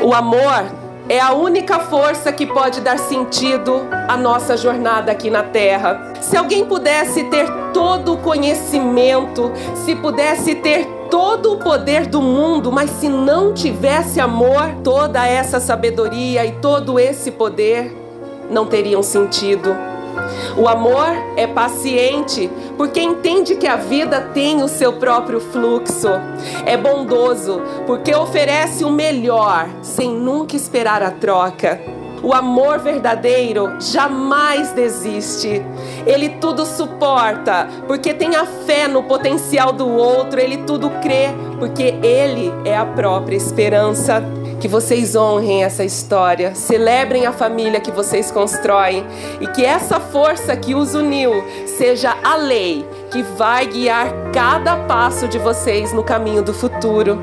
O amor é a única força que pode dar sentido à nossa jornada aqui na Terra. Se alguém pudesse ter todo o conhecimento, se pudesse ter todo o poder do mundo, mas se não tivesse amor, toda essa sabedoria e todo esse poder não teriam sentido. O amor é paciente, porque entende que a vida tem o seu próprio fluxo. É bondoso, porque oferece o melhor, sem nunca esperar a troca. O amor verdadeiro jamais desiste. Ele tudo suporta, porque tem a fé no potencial do outro. Ele tudo crê, porque ele é a própria esperança. Que vocês honrem essa história, celebrem a família que vocês constroem e que essa força que os uniu seja a lei que vai guiar cada passo de vocês no caminho do futuro.